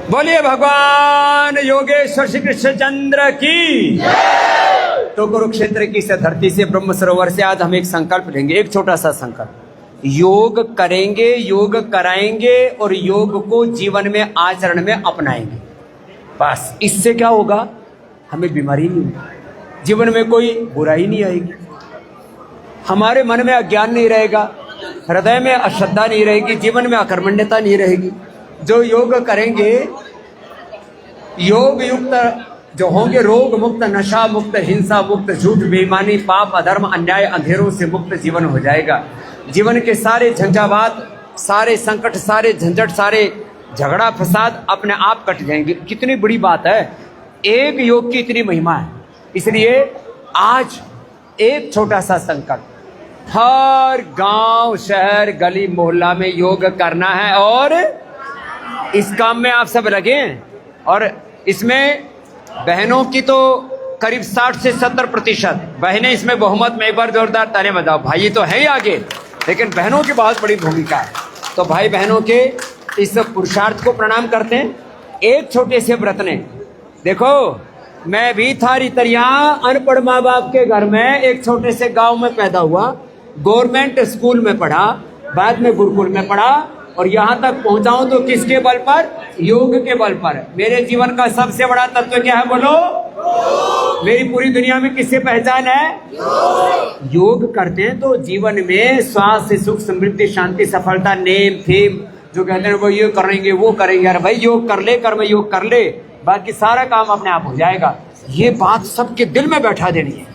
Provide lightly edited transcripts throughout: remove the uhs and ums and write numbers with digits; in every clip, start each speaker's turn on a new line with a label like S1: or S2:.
S1: बोलिए भगवान योगेश्वर श्री कृष्णचंद्र की। तो कुरुक्षेत्र की इस धरती से, ब्रह्म सरोवर से आज हम एक संकल्प लेंगे, एक छोटा सा संकल्प। योग करेंगे, योग कराएंगे और योग को जीवन में, आचरण में अपनाएंगे। बस इससे क्या होगा, हमें बीमारी नहीं होगी, जीवन में कोई बुराई नहीं आएगी, हमारे मन में अज्ञान नहीं रहेगा, हृदय में अश्रद्धा नहीं रहेगी, जीवन में अकर्मण्यता नहीं रहेगी। जो योग करेंगे, योग युक्त जो होंगे, रोग मुक्त, नशा मुक्त, हिंसा मुक्त, झूठ, बेईमानी, पाप, अधर्म, अन्याय, अंधेरों से मुक्त जीवन हो जाएगा। जीवन के सारे झंझावात, सारे संकट, सारे झंझट, सारे झगड़ा फसाद अपने आप कट जाएंगे। कितनी बड़ी बात है, एक योग की इतनी महिमा है। इसलिए आज एक छोटा सा संकल्प, हर गांव, शहर, गली, मोहल्ला में योग करना है और इस काम में आप सब लगे। और इसमें बहनों की तो करीब 60 से 70% बहनें इसमें बहुमत में। एक बार जोरदार ताली बजाओ। भाई तो है ही आगे, लेकिन बहनों की बहुत बड़ी भूमिका है। तो भाई बहनों के इस पुरुषार्थ को प्रणाम करते हैं। एक छोटे से व्रत ने, देखो मैं भी थारी तरिया अनपढ़ माँ बाप के घर में एक छोटे से गांव में पैदा हुआ, गवर्नमेंट स्कूल में पढ़ा, बाद में गुरुकुल में पढ़ा और यहाँ तक पहुंचा हूं तो किसके बल पर, योग के बल पर। मेरे जीवन का सबसे बड़ा तत्व क्या है, बोलो। मेरी पूरी दुनिया में किससे पहचान है, योग करते हैं तो जीवन में स्वास्थ्य, सुख, समृद्धि, शांति, सफलता, नेम थीम जो कहते हैं वो ये करेंगे, वो करेंगे। अरे भाई योग कर ले, कर्म योग कर ले, बाकी सारा काम अपने आप हो जाएगा। ये बात सबके दिल में बैठा देनी है,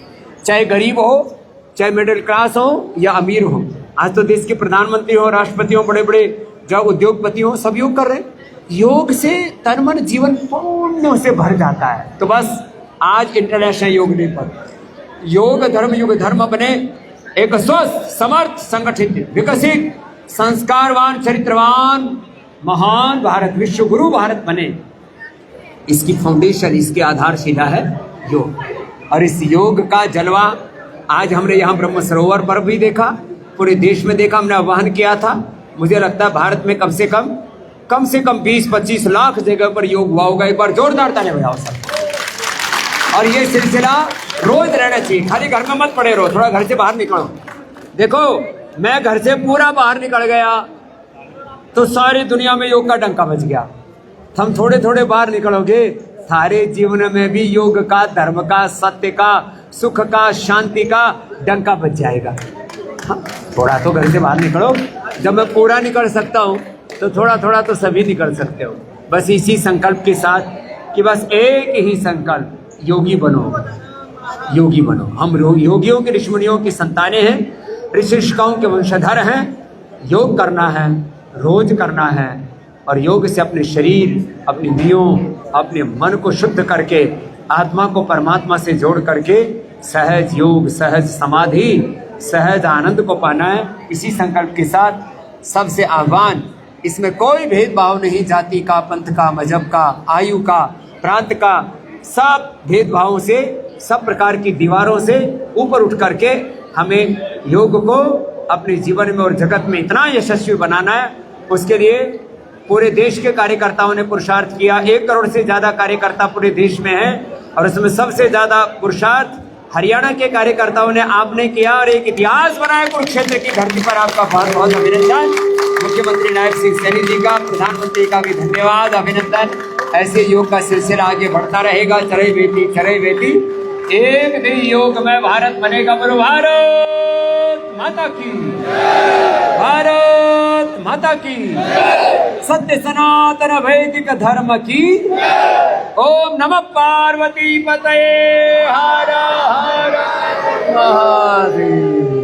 S1: चाहे गरीब हो, चाहे मिडिल क्लास हो या अमीर हो। आज तो देश के प्रधानमंत्री हो, राष्ट्रपति हो, बड़े बड़े जो उद्योगपति हो, सब योग कर रहे हैं। योग से तन मन जीवन पुण्य से भर जाता है। तो बस आज इंटरनेशनल योग डे पर योग धर्म, युग धर्म बने एक स्वस्थ, समर्थ, संगठित, विकसित, संस्कारवान, चरित्रवान, महान भारत, विश्व गुरु भारत बने। इसकी फाउंडेशन, इसकी आधारशिला है योग। और इस योग का जलवा आज हमने यहाँ ब्रह्म सरोवर पर भी देखा, पूरे देश में देखा, हमने आह्वान किया था। मुझे लगता है भारत में कम से कम 20-25 लाख जगह पर योग हुआ होगा। एक बार जोरदार ताली बजाओ सब। और ये सिलसिला रोज रहना चाहिए, खाली घर में मत पड़े रहो, थोड़ा घर से बाहर निकलो। देखो मैं घर से पूरा बाहर निकल गया तो सारी दुनिया में योग का डंका बज गया। हम थोड़े थोड़े बाहर निकलोगे, सारे जीवन में भी योग का, धर्म का, सत्य का, सुख का, शांति का डंका बज जाएगा। हाँ, थोड़ा तो घर से बाहर निकलो। जब मैं पूरा निकल सकता हूँ तो थोड़ा थोड़ा तो सभी निकल सकते हो। बस इसी संकल्प के साथ कि बस एक ही संकल्प, योगी बनो, योगी बनो। हम योगियों के, ऋषिमुनियों की संतानें हैं, ऋषि ऋषिकाओं के वंशधर हैं। योग करना है, रोज करना है और योग से अपने शरीर, अपनी इंद्रियों, अपने मन को शुद्ध करके, आत्मा को परमात्मा से जोड़ करके सहज योग, सहज समाधि, सहज आनंद को पाना है। इसी संकल्प के साथ सबसे आह्वान, इसमें कोई भेदभाव नहीं, जाति का, पंथ का, मजहब का, आयु का, प्रांत का, सब भेदभावों से, सब प्रकार की दीवारों से ऊपर उठ करके हमें योग को अपने जीवन में और जगत में इतना यशस्वी बनाना है। उसके लिए पूरे देश के कार्यकर्ताओं ने पुरुषार्थ किया। 1 करोड़ से ज्यादा कार्यकर्ता पूरे देश में हैं और उसमें सबसे ज्यादा पुरुषार्थ हरियाणा के कार्यकर्ताओं ने, आपने किया और एक इतिहास बनाया कुरुक्षेत्र की धरती पर। आपका बहुत बहुत अभिनंदन। मुख्यमंत्री नायब सिंह सैनी जी का, प्रधानमंत्री का भी धन्यवाद, अभिनंदन। ऐसे योग का सिलसिला आगे बढ़ता रहेगा। चरई बेटी, चरई बेटी, एक दिन योग में भारत बनेगा। बोलो भारत माता की, भारत माता की, सत्य सनातन वैदिक धर्म की। ओम नमः पार्वती पतये, हर हर महादेव।